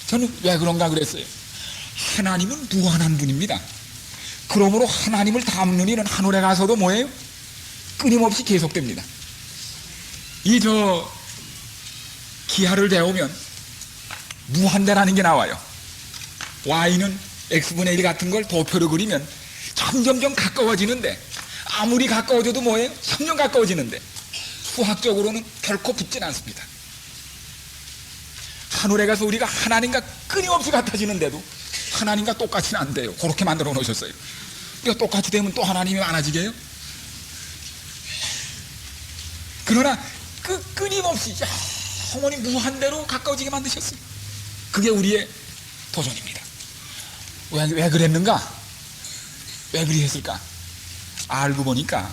S1: 저는 왜 그런가 그랬어요. 하나님은 무한한 분입니다. 그러므로 하나님을 닮는 일은 하늘에 가서도 뭐예요? 끊임없이 계속됩니다. 기하를 데우면 무한대라는 게 나와요. y는 x분의 1 같은 걸 도표로 그리면 점점점 가까워지는데 아무리 가까워져도 뭐예요? 점점 가까워지는데 수학적으로는 결코 붙진 않습니다. 하늘에 가서 우리가 하나님과 끊임없이 같아지는데도 하나님과 똑같이는 안 돼요. 그렇게 만들어 놓으셨어요. 우리가 똑같이 되면 또 하나님이 많아지게요? 그러나 끊임없이 영원히 무한대로 가까워지게 만드셨어요. 그게 우리의 도전입니다. 왜 그랬는가? 왜 그리 했을까? 알고 보니까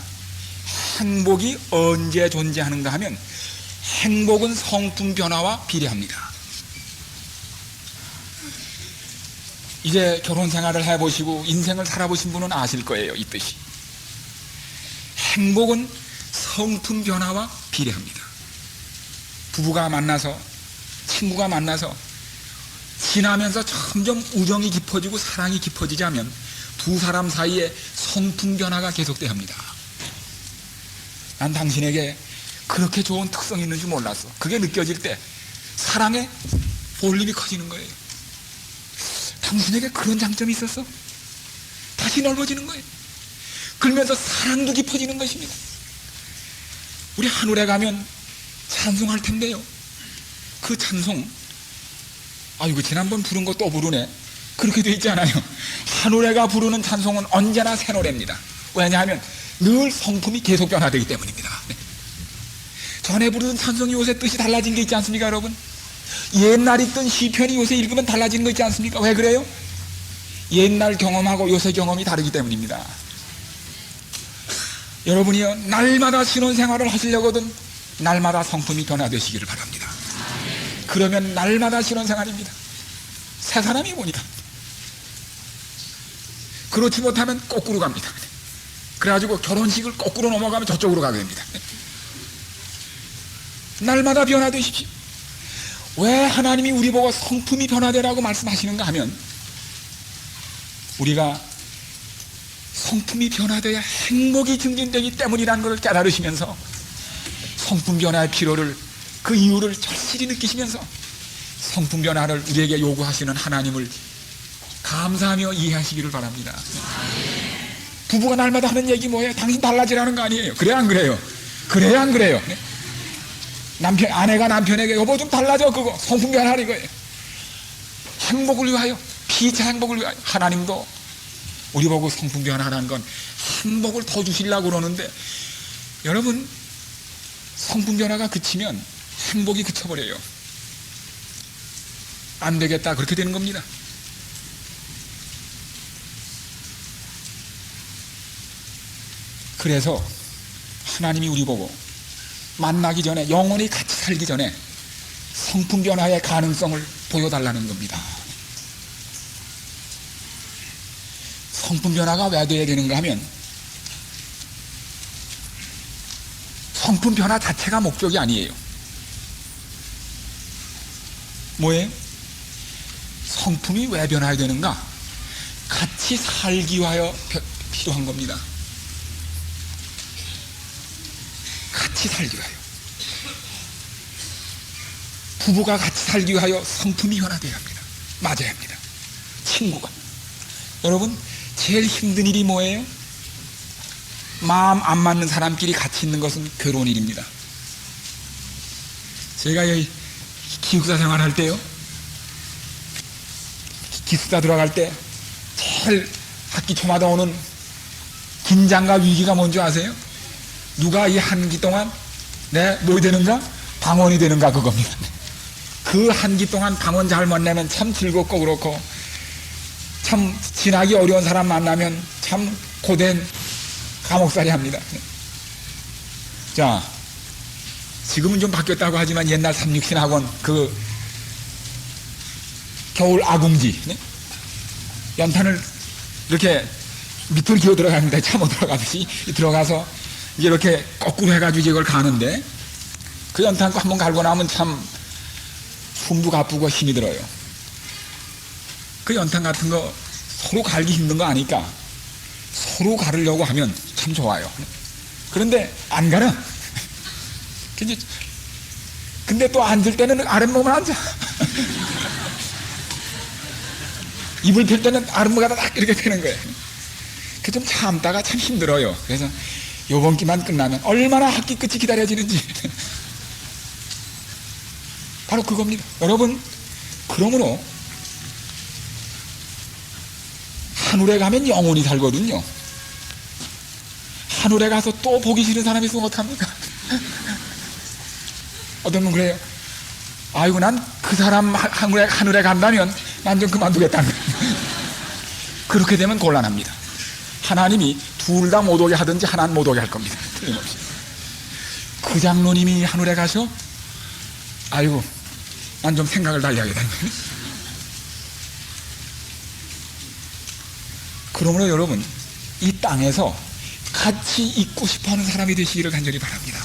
S1: 행복이 언제 존재하는가 하면 행복은 성품 변화와 비례합니다. 이제 결혼 생활을 해보시고 인생을 살아보신 분은 아실 거예요. 이 뜻이. 행복은 성품 변화와 비례합니다. 부부가 만나서 친구가 만나서 지나면서 점점 우정이 깊어지고 사랑이 깊어지자면 두 사람 사이에 성품 변화가 계속돼야 합니다. 난 당신에게 그렇게 좋은 특성이 있는 줄 몰랐어. 그게 느껴질 때 사랑의 볼륨이 커지는 거예요. 당신에게 그런 장점이 있었어? 다시 넓어지는 거예요. 그러면서 사랑도 깊어지는 것입니다. 우리 하늘에 가면 찬송할 텐데요. 그 찬송, 아이고 지난번 부른 거 또 부르네. 그렇게 돼 있지 않아요. 하늘에가 부르는 찬송은 언제나 새 노래입니다. 왜냐하면 늘 성품이 계속 변화되기 때문입니다. 전에 부르던 찬송이 요새 뜻이 달라진 게 있지 않습니까, 여러분? 옛날 읽던 시편이 요새 읽으면 달라지는 거 있지 않습니까? 왜 그래요? 옛날 경험하고 요새 경험이 다르기 때문입니다. 여러분이요, 날마다 신혼생활을 하시려거든 날마다 성품이 변화되시기를 바랍니다. 그러면 날마다 신혼생활입니다. 새 사람이 보니까. 그렇지 못하면 거꾸로 갑니다. 그래가지고 결혼식을 거꾸로 넘어가면 저쪽으로 가게 됩니다. 날마다 변화되십시오. 왜 하나님이 우리 보고 성품이 변화되라고 말씀하시는가 하면 우리가 성품이 변화되어야 행복이 증진되기 때문이라는 것을 깨달으시면서 성품 변화의 필요를, 그 이유를 절실히 느끼시면서 성품 변화를 우리에게 요구하시는 하나님을 감사하며 이해하시기를 바랍니다. 부부가 날마다 하는 얘기 뭐예요? 당신 달라지라는 거 아니에요? 그래 안 그래요? 그래요 안 그래요? 아내가 남편에게 여보 좀 달라져, 그거 성품 변화하는 거예요. 행복을 위하여, 피차 행복을 위하여. 하나님도 우리 보고 성품 변화하는 건 행복을 더 주시려고 그러는데, 여러분 성품 변화가 그치면 행복이 그쳐버려요. 안 되겠다, 그렇게 되는 겁니다. 그래서 하나님이 우리 보고 만나기 전에, 영원히 같이 살기 전에 성품 변화의 가능성을 보여달라는 겁니다. 성품 변화가 왜 돼야 되는가 하면, 성품 변화 자체가 목적이 아니에요. 뭐예요? 성품이 왜 변화해야 되는가? 같이 살기 위하여 필요한 겁니다. 같이 살기 위하여. 부부가 같이 살기 위하여 성품이 변화되어야 합니다. 맞아야 합니다. 친구가. 여러분, 제일 힘든 일이 뭐예요? 마음 안 맞는 사람끼리 같이 있는 것은 괴로운 일입니다. 제가 여기 기숙사 생활할 때요, 기숙사 들어갈 때 제일 학기 초마다 오는 긴장과 위기가 뭔지 아세요? 누가 이 한 기 동안 뭐 되는가? 방언이 되는가, 그겁니다. 그 한 기 동안 방언 잘 만나면 참 즐겁고, 그렇고 참 지나기 어려운 사람 만나면 참 고된 감옥살이 합니다. 자, 지금은 좀 바뀌었다고 하지만 옛날 삼육신학원 그 겨울 아궁지, 연탄을 이렇게 밑으로 기어 들어가는데 차 못 들어가듯이 들어가서 이제 이렇게 거꾸로 해가지고 이걸 가는데, 그 연탄 한번 갈고 나면 참 숨도 가쁘고 힘이 들어요. 그 연탄 같은 거 서로 갈기 힘든 거 아니까 서로 가르려고 하면 참 좋아요. 그런데 안 가려. 근데 또 앉을 때는 아랫몸을 앉아. 입을 펼 때는 아랫몸가 딱 이렇게 되는 거예요. 그 좀 참다가 참 힘들어요. 그래서 요번 기만 끝나면 얼마나 학기 끝이 기다려지는지. 바로 그겁니다. 여러분, 그러므로 하늘에 가면 영원히 살거든요. 하늘에 가서 또 보기 싫은 사람이 있으면 어떡합니까? 어떤 분 그래요. 아이고, 난 그 사람 하늘에 간다면 난 좀 그만두겠다는 거예요. 그렇게 되면 곤란합니다. 하나님이 둘 다 못 오게 하든지 하나는 못 오게 할 겁니다. 틀림없이. 그 장로님이 하늘에 가셔? 아이고, 난 좀 생각을 달리하겠다는 거예요. 그러므로 여러분, 이 땅에서 같이 있고 싶어하는 사람이 되시기를 간절히 바랍니다.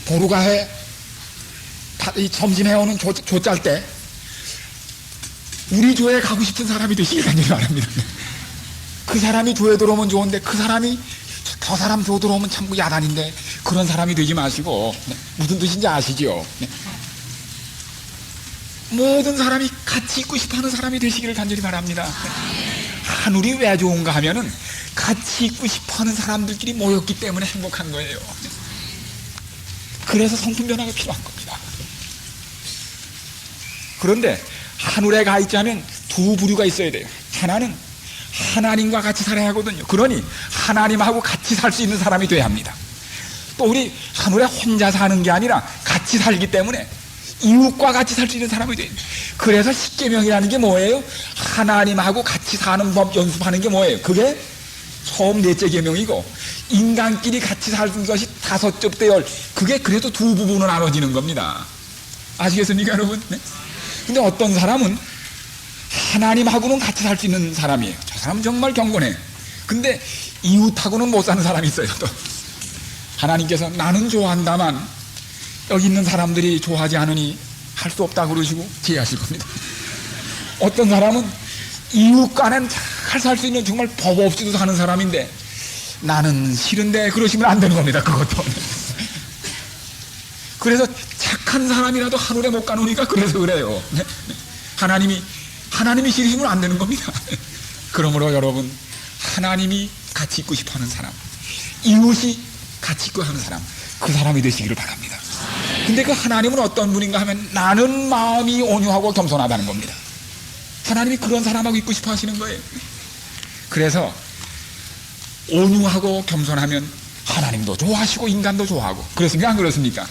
S1: 보루가해 이 점심해오는 조짤 때 우리 교회에 가고 싶은 사람이 되시기를 간절히 바랍니다. 그 사람이 교회 들어오면 좋은데 그 사람이 저 사람 교 들어오면 참 야단인데, 그런 사람이 되지 마시고, 무슨 뜻인지 아시죠? 모든 사람이 같이 있고 싶어하는 사람이 되시기를 간절히 바랍니다. 하늘이 왜 좋은가 하면은 같이 있고 싶어하는 사람들끼리 모였기 때문에 행복한 거예요. 그래서 성품 변화가 필요한 겁니다. 그런데 하늘에 가 있자면 두 부류가 있어야 돼요. 하나는 하나님과 같이 살아야 하거든요. 그러니 하나님하고 같이 살 수 있는 사람이 돼야 합니다. 또 우리 하늘에 혼자 사는 게 아니라 같이 살기 때문에 이웃과 같이 살 수 있는 사람이 돼요. 그래서 십계명이라는 게 뭐예요? 하나님하고 같이 사는 법 연습하는 게 뭐예요? 그게 처음 넷째 계명이고, 인간끼리 같이 사는 것이 다섯째 열, 그게 그래도 두 부분으로 나눠지는 겁니다. 아시겠습니까, 여러분? 네? 근데 어떤 사람은 하나님하고는 같이 살 수 있는 사람이에요. 저 사람은 정말 경건해. 근데 이웃하고는 못 사는 사람이 있어요. 또 하나님께서 나는 좋아한다만 여기 있는 사람들이 좋아하지 않으니 할 수 없다고 그러시고 제의하실 겁니다. 어떤 사람은 이웃 간엔 잘 살 수 있는 정말 법 없이도 사는 사람인데 나는 싫은데 그러시면 안 되는 겁니다. 그것도. 그래서 악한 사람이라도 하늘에 못 가노니까 그래서 그래요. 네? 네. 하나님이 싫으시면 안 되는 겁니다. 그러므로 여러분, 하나님이 같이 있고 싶어 하는 사람, 이웃이 같이 있고 하는 사람, 그 사람이 되시기를 바랍니다. 근데 그 하나님은 어떤 분인가 하면 나는 마음이 온유하고 겸손하다는 겁니다. 하나님이 그런 사람하고 있고 싶어 하시는 거예요. 그래서 온유하고 겸손하면 하나님도 좋아하시고 인간도 좋아하고, 그렇습니까? 안 그렇습니까?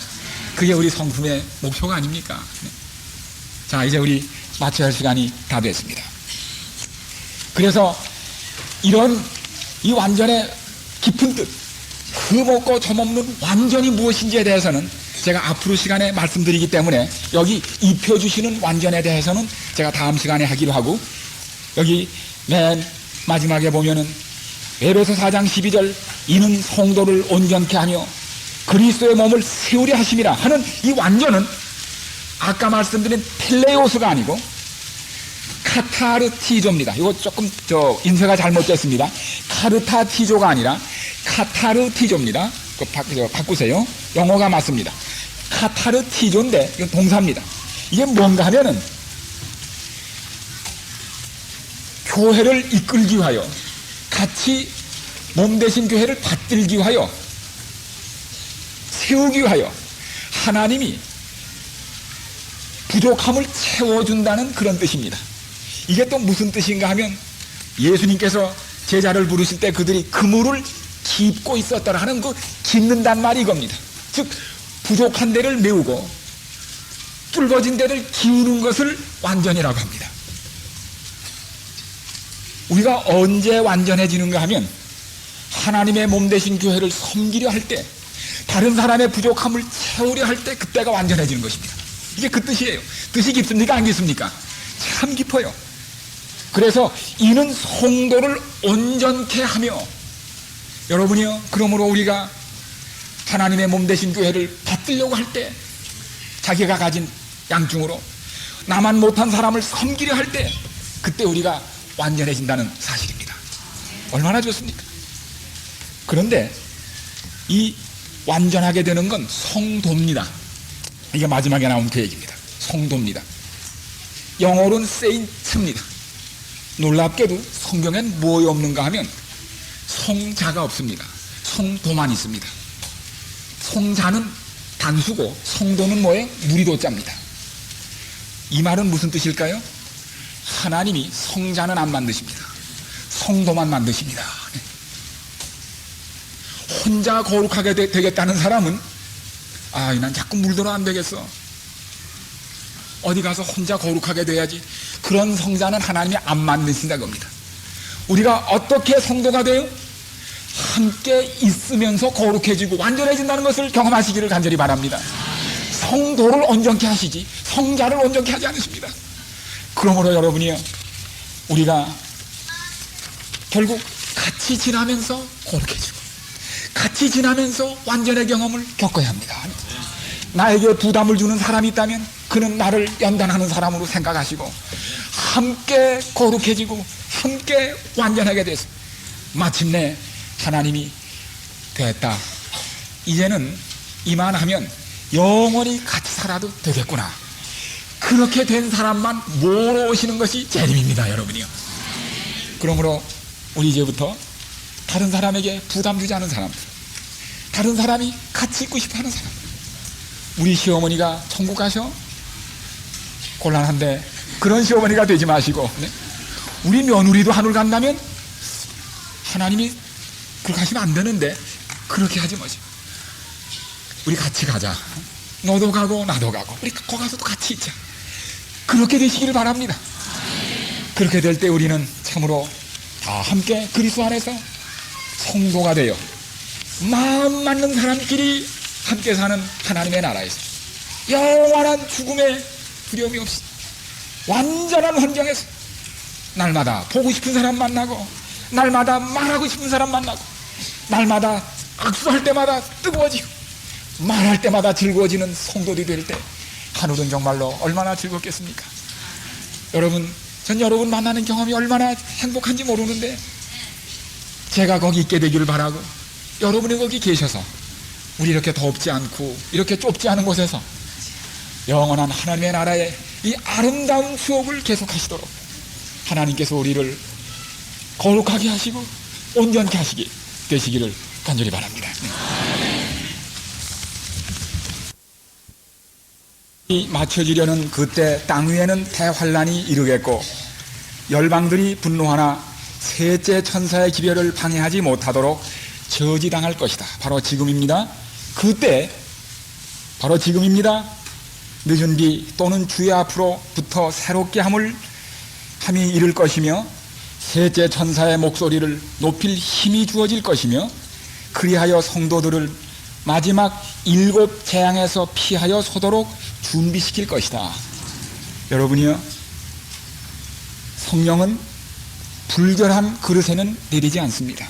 S1: 그게 우리 성품의 목표가 아닙니까? 자, 이제 우리 마쳐야 할 시간이 다 됐습니다. 그래서 이런 이 완전의 깊은 뜻, 흠없고 점없는 완전이 무엇인지에 대해서는 제가 앞으로 시간에 말씀드리기 때문에 여기 입혀주시는 완전에 대해서는 제가 다음 시간에 하기로 하고, 여기 맨 마지막에 보면은 에베소 4장 12절 이는 성도를 온전케 하며 그리스도의 몸을 세우려 하심이라 하는 이 완전은 아까 말씀드린 텔레오스가 아니고 카타르티조입니다. 이거 조금 인쇄가 잘못됐습니다. 카르타티조가 아니라 카타르티조입니다. 바꾸세요. 영어가 맞습니다. 카타르티조인데 이건 동사입니다. 이게 뭔가 하면은 교회를 이끌기 위하여, 같이 몸 대신 교회를 받들기 위하여, 세우기 위하여 하나님이 부족함을 채워준다는 그런 뜻입니다. 이게 또 무슨 뜻인가 하면 예수님께서 제자를 부르실 때 그들이 그물을 깁고 있었더라 하는 그 깁는단 말이 이겁니다. 즉 부족한 데를 메우고 뚫어진 데를 기우는 것을 완전이라고 합니다. 우리가 언제 완전해지는가 하면 하나님의 몸 대신 교회를 섬기려 할 때, 다른 사람의 부족함을 채우려 할 때, 그때가 완전해지는 것입니다. 이게 그 뜻이에요. 뜻이 깊습니까? 안 깊습니까? 참 깊어요. 그래서 이는 성도를 온전케 하며, 여러분이요, 그러므로 우리가 하나님의 몸 대신 교회를 받들려고 할 때, 자기가 가진 양중으로 나만 못한 사람을 섬기려 할 때, 그때 우리가 완전해진다는 사실입니다. 얼마나 좋습니까? 그런데 이 완전하게 되는 건 성도입니다. 이게 마지막에 나온 그 얘기입니다. 성도입니다. 영어로는 세인트입니다. 놀랍게도 성경엔 뭐이 없는가 하면 성자가 없습니다. 성도만 있습니다. 성자는 단수고 성도는 뭐예요? 무리도자입니다. 이 말은 무슨 뜻일까요? 하나님이 성자는 안 만드십니다. 성도만 만드십니다. 혼자 거룩하게 되겠다는 사람은 난 자꾸 물들어 안 되겠어. 어디 가서 혼자 거룩하게 돼야지. 그런 성자는 하나님이 안 만드신다는 겁니다. 우리가 어떻게 성도가 돼요? 함께 있으면서 거룩해지고 완전해진다는 것을 경험하시기를 간절히 바랍니다. 성도를 온전케 하시지 성자를 온전케 하지 않으십니다. 그러므로 여러분이요, 우리가 결국 같이 지나면서 거룩해지고 같이 지나면서 완전의 경험을 겪어야 합니다. 나에게 부담을 주는 사람이 있다면 그는 나를 연단하는 사람으로 생각하시고 함께 거룩해지고 함께 완전하게 돼서 마침내 하나님이 됐다, 이제는 이만하면 영원히 같이 살아도 되겠구나, 그렇게 된 사람만 모아오시는 것이 재림입니다. 여러분이요. 그러므로 우리 이제부터 다른 사람에게 부담 주지 않은 사람들, 다른 사람이 같이 있고 싶어하는 사람, 우리 시어머니가 천국 가셔? 곤란한데 그런 시어머니가 되지 마시고, 네? 우리 며느리도 하늘 간다면 하나님이 그렇게 하시면 안 되는데 그렇게 하지 마지. 우리 같이 가자. 너도 가고 나도 가고 우리 거기 가서도 같이 있자. 그렇게 되시기를 바랍니다. 그렇게 될 때 우리는 참으로 다 함께 그리스도 안에서 성도가 되어 마음 맞는 사람끼리 함께 사는 하나님의 나라에서 영원한 죽음의 두려움이 없이 완전한 환경에서 날마다 보고 싶은 사람 만나고 날마다 말하고 싶은 사람 만나고 날마다 악수할 때마다 뜨거워지고 말할 때마다 즐거워지는 성도들이 될 때 하늘은 정말로 얼마나 즐겁겠습니까? 여러분, 전 여러분 만나는 경험이 얼마나 행복한지 모르는데 제가 거기 있게 되기를 바라고, 여러분이 거기 계셔서 우리 이렇게 덥지 않고 이렇게 좁지 않은 곳에서 영원한 하나님의 나라의 이 아름다운 추억을 계속하시도록 하나님께서 우리를 거룩하게 하시고 온전케 하시기 되시기를 간절히 바랍니다. 이 맞춰지려는 그때 땅 위에는 대환란이 이르겠고 열방들이 분노하나 셋째 천사의 기별을 방해하지 못하도록 저지당할 것이다. 바로 지금입니다. 그때 바로 지금입니다. 늦은 뒤 또는 주의 앞으로부터 새롭게 함이 이를 것이며 셋째 천사의 목소리를 높일 힘이 주어질 것이며 그리하여 성도들을 마지막 7 재앙에서 피하여 서도록 준비시킬 것이다. 여러분이요, 성령은 불결한 그릇에는 내리지 않습니다.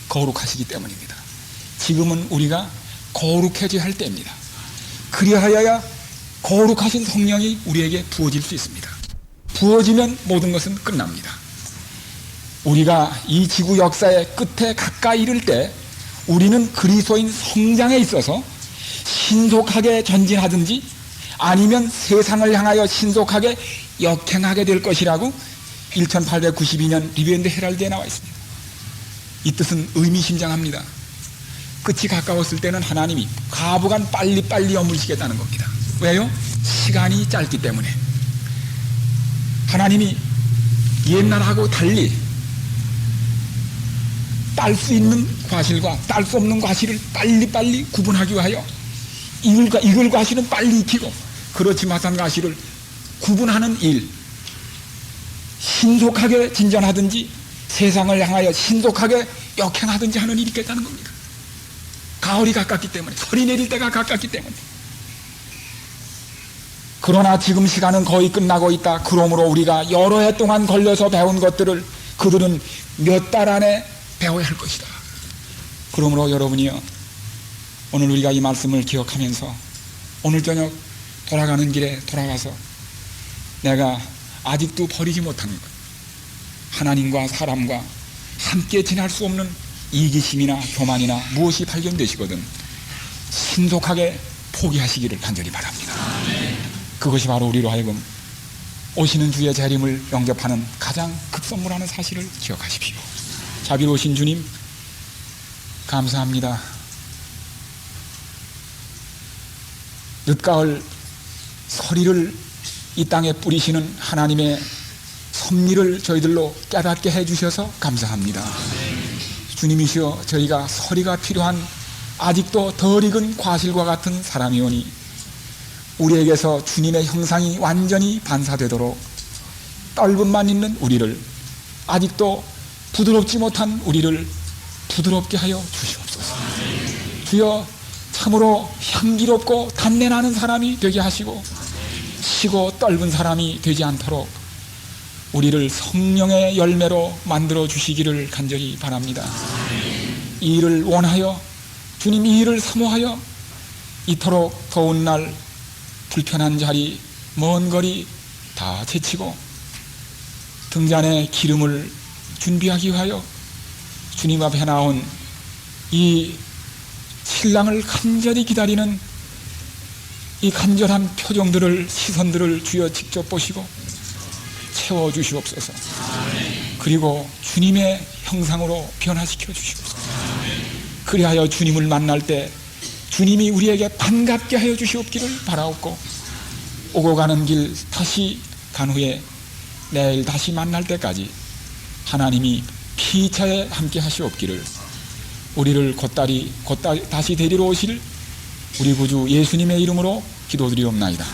S1: 거룩하시기 때문입니다. 지금은 우리가 거룩해져야 할 때입니다. 그리하여야 거룩하신 성령이 우리에게 부어질 수 있습니다. 부어지면 모든 것은 끝납니다. 우리가 이 지구 역사의 끝에 가까이 이를 때 우리는 그리스도인 성장에 있어서 신속하게 전진하든지 아니면 세상을 향하여 신속하게 역행하게 될 것이라고 1892년 리베인드 헤럴드에 나와 있습니다. 이 뜻은 의미심장합니다. 끝이 가까웠을 때는 하나님이 가부간 빨리빨리 여물시겠다는 겁니다. 왜요? 시간이 짧기 때문에. 하나님이 옛날하고 달리 딸 수 있는 과실과 딸 수 없는 과실을 빨리빨리 구분하기 위하여 익을 과실은 빨리 익히고 그렇지 못한 과실을 구분하는 일, 신속하게 진전하든지 세상을 향하여 신속하게 역행하든지 하는 일이 있겠다는 겁니다. 가을이 가깝기 때문에, 설이 내릴 때가 가깝기 때문에. 그러나 지금 시간은 거의 끝나고 있다. 그러므로 우리가 여러 해 동안 걸려서 배운 것들을 그들은 몇 달 안에 배워야 할 것이다. 그러므로 여러분이요, 오늘 우리가 이 말씀을 기억하면서 오늘 저녁 돌아가는 길에 돌아가서 내가 아직도 버리지 못하는 것, 하나님과 사람과 함께 지날 수 없는 이기심이나 교만이나 무엇이 발견되시거든 신속하게 포기하시기를 간절히 바랍니다. 그것이 바로 우리로 하여금 오시는 주의 재림을 영접하는 가장 급선무라는 사실을 기억하십시오. 자비로우신 주님, 감사합니다. 늦가을 서리를 이 땅에 뿌리시는 하나님의 섭리를 저희들로 깨닫게 해주셔서 감사합니다. 주님이시여, 저희가 서리가 필요한 아직도 덜 익은 과실과 같은 사람이오니 우리에게서 주님의 형상이 완전히 반사되도록 떫은만 있는 우리를, 아직도 부드럽지 못한 우리를 부드럽게 하여 주시옵소서. 주여, 참으로 향기롭고 단내나는 사람이 되게 하시고 시고 떫은 사람이 되지 않도록 우리를 성령의 열매로 만들어 주시기를 간절히 바랍니다. 이 일을 원하여, 주님 이 일을 사모하여 이토록 더운 날 불편한 자리 먼 거리 다 제치고 등잔에 기름을 준비하기 위하여 주님 앞에 나온 이 신랑을 간절히 기다리는 이 간절한 표정들을, 시선들을 주여 직접 보시고 채워주시옵소서. 그리고 주님의 형상으로 변화시켜 주시옵소서. 그리하여 주님을 만날 때 주님이 우리에게 반갑게 하여 주시옵기를 바라옵고, 오고 가는 길 다시 간 후에 내일 다시 만날 때까지 하나님이 피차에 함께 하시옵기를, 우리를 다시 데리러 오실 우리 구주 예수님의 이름으로 기도드리옵나이다.